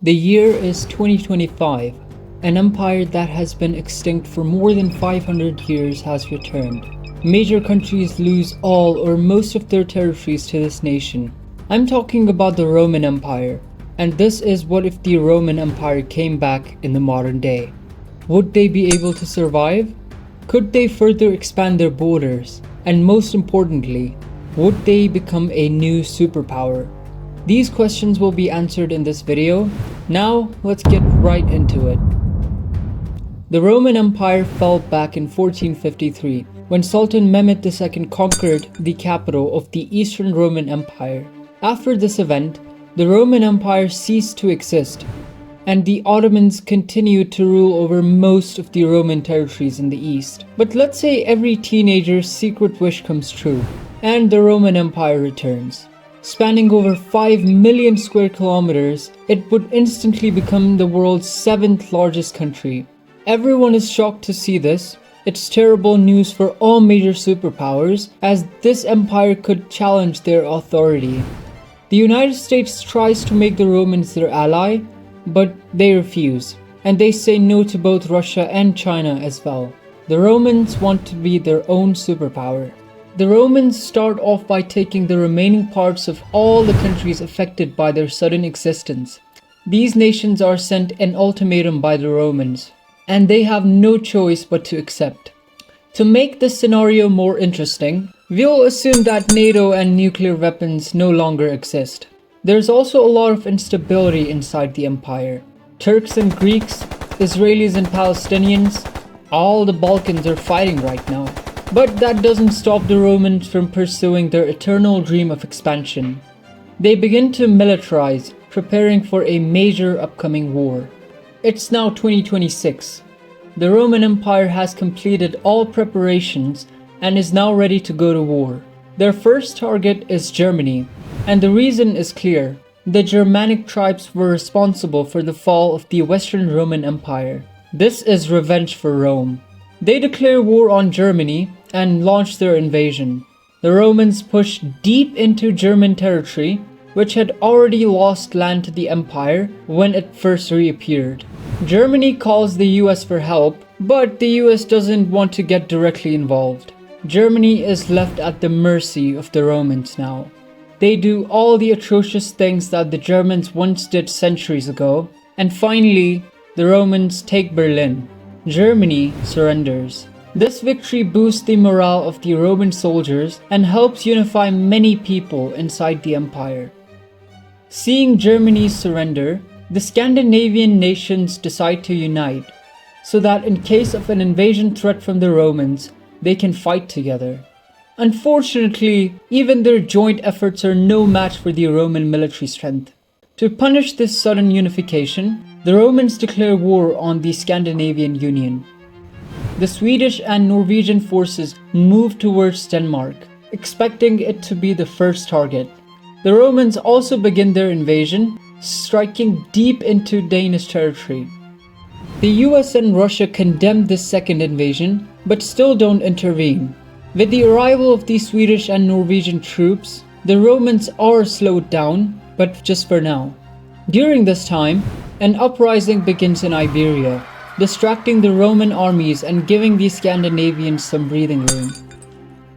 The year is 2025. An empire that has been extinct for more than 500 years has returned. Major countries lose all or most of their territories to this nation. I'm talking about the Roman Empire, and this is what if the Roman Empire came back in the modern day. Would they be able to survive? Could they further expand their borders? And most importantly, would they become a new superpower? These questions will be answered in this video. Now, let's get right into it. The Roman Empire fell back in 1453 when Sultan Mehmed II conquered the capital of the Eastern Roman Empire. After this event, the Roman Empire ceased to exist, and the Ottomans continued to rule over most of the Roman territories in the east. But let's say every teenager's secret wish comes true, and the Roman Empire returns. Spanning over 5 million square kilometers, it would instantly become the world's 7th largest country. Everyone is shocked to see this. It's terrible news for all major superpowers, as this empire could challenge their authority. The United States tries to make the Romans their ally, but they refuse, and they say no to both Russia and China as well. The Romans want to be their own superpower. The Romans start off by taking the remaining parts of all the countries affected by their sudden existence. These nations are sent an ultimatum by the Romans, and they have no choice but to accept. To make this scenario more interesting, we'll assume that NATO and nuclear weapons no longer exist. There's also a lot of instability inside the empire. Turks and Greeks, Israelis and Palestinians, all the Balkans are fighting right now. But that doesn't stop the Romans from pursuing their eternal dream of expansion. They begin to militarize, preparing for a major upcoming war. It's now 2026. The Roman Empire has completed all preparations and is now ready to go to war. Their first target is Germany, and the reason is clear. The Germanic tribes were responsible for the fall of the Western Roman Empire. This is revenge for Rome. They declare war on Germany and launch their invasion. The Romans pushed deep into German territory, which had already lost land to the empire when it first reappeared. Germany calls the US for help, but the US doesn't want to get directly involved. Germany is left at the mercy of the Romans now. They do all the atrocious things that the Germans once did centuries ago, and finally, the Romans take Berlin. Germany surrenders. This victory boosts the morale of the Roman soldiers and helps unify many people inside the empire. Seeing Germany's surrender, the Scandinavian nations decide to unite, so that in case of an invasion threat from the Romans, they can fight together. Unfortunately, even their joint efforts are no match for the Roman military strength. To punish this sudden unification, the Romans declare war on the Scandinavian Union. The Swedish and Norwegian forces move towards Denmark, expecting it to be the first target. The Romans also begin their invasion, striking deep into Danish territory. The US and Russia condemn this second invasion, but still don't intervene. With the arrival of the Swedish and Norwegian troops, the Romans are slowed down, but just for now. During this time, an uprising begins in Iberia, distracting the Roman armies and giving the Scandinavians some breathing room.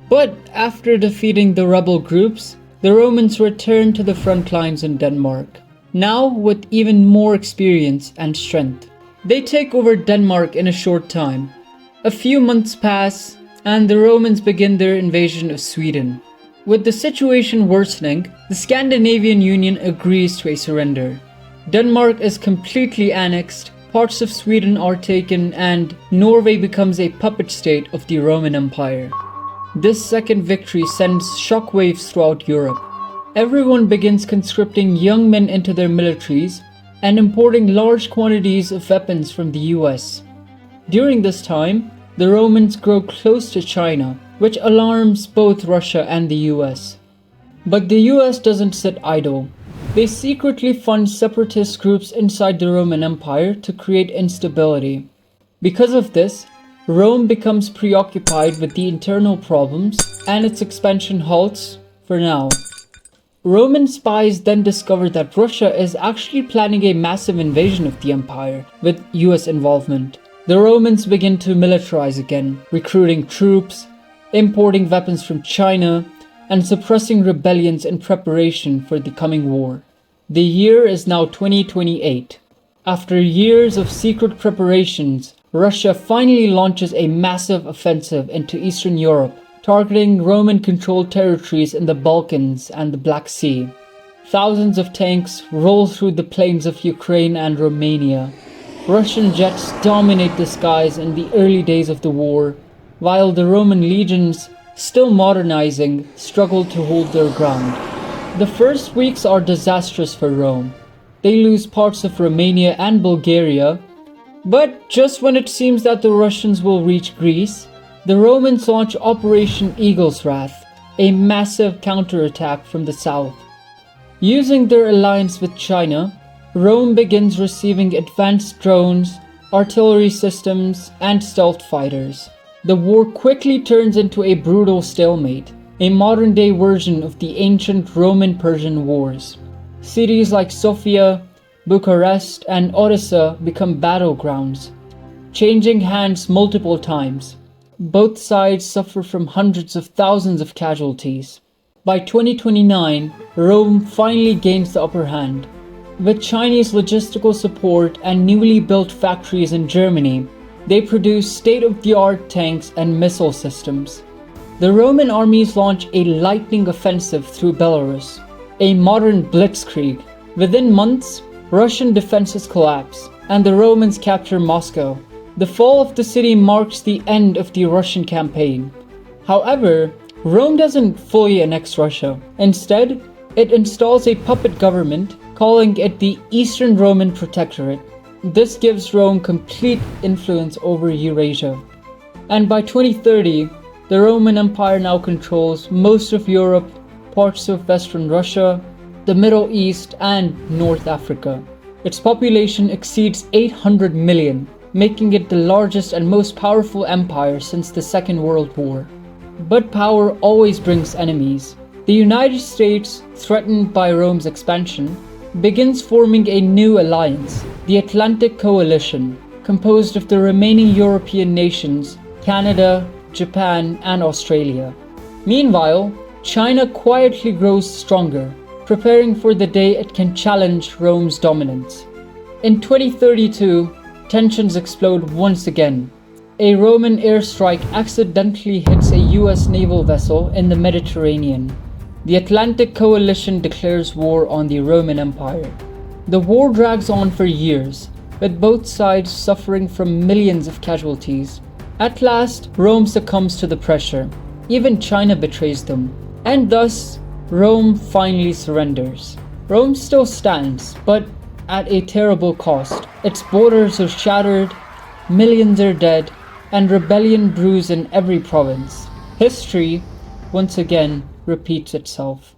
But after defeating the rebel groups, the Romans return to the front lines in Denmark, now with even more experience and strength. They take over Denmark in a short time. A few months pass, and the Romans begin their invasion of Sweden. With the situation worsening, the Scandinavian Union agrees to a surrender. Denmark is completely annexed, parts of Sweden are taken, and Norway becomes a puppet state of the Roman Empire. This second victory sends shockwaves throughout Europe. Everyone begins conscripting young men into their militaries and importing large quantities of weapons from the US. During this time, the Romans grow close to China, which alarms both Russia and the US. But the US doesn't sit idle. They secretly fund separatist groups inside the Roman Empire to create instability. Because of this, Rome becomes preoccupied with the internal problems and its expansion halts for now. Roman spies then discover that Russia is actually planning a massive invasion of the empire, with US involvement. The Romans begin to militarize again, recruiting troops, importing weapons from China, and suppressing rebellions in preparation for the coming war. The year is now 2028. After years of secret preparations, Russia finally launches a massive offensive into Eastern Europe, targeting Roman-controlled territories in the Balkans and the Black Sea. Thousands of tanks roll through the plains of Ukraine and Romania. Russian jets dominate the skies in the early days of the war, while the Roman legions, still modernizing, struggle to hold their ground. The first weeks are disastrous for Rome. They lose parts of Romania and Bulgaria, but just when it seems that the Russians will reach Greece, the Romans launch Operation Eagle's Wrath, a massive counterattack from the south. Using their alliance with China, Rome begins receiving advanced drones, artillery systems, and stealth fighters. The war quickly turns into a brutal stalemate, a modern-day version of the ancient Roman-Persian wars. Cities like Sofia, Bucharest, and Odessa become battlegrounds, changing hands multiple times. Both sides suffer from hundreds of thousands of casualties. By 2029, Rome finally gains the upper hand. With Chinese logistical support and newly built factories in Germany, they produce state-of-the-art tanks and missile systems. The Roman armies launch a lightning offensive through Belarus, a modern blitzkrieg. Within months, Russian defenses collapse, and the Romans capture Moscow. The fall of the city marks the end of the Russian campaign. However, Rome doesn't fully annex Russia. Instead, it installs a puppet government, calling it the Eastern Roman Protectorate. This gives Rome complete influence over Eurasia. And by 2030, the Roman Empire now controls most of Europe, parts of Western Russia, the Middle East, and North Africa. Its population exceeds 800 million, making it the largest and most powerful empire since the Second World War. But power always brings enemies. The United States, threatened by Rome's expansion, begins forming a new alliance, the Atlantic Coalition, composed of the remaining European nations, Canada, Japan, and Australia. Meanwhile, China quietly grows stronger, preparing for the day it can challenge Rome's dominance. In 2032, tensions explode once again. A Roman airstrike accidentally hits a US naval vessel in the Mediterranean. The Atlantic Coalition declares war on the Roman Empire. The war drags on for years, with both sides suffering from millions of casualties. At last, Rome succumbs to the pressure. Even China betrays them, and thus, Rome finally surrenders. Rome still stands, but at a terrible cost. Its borders are shattered, millions are dead, and rebellion brews in every province. History, once again, repeats itself.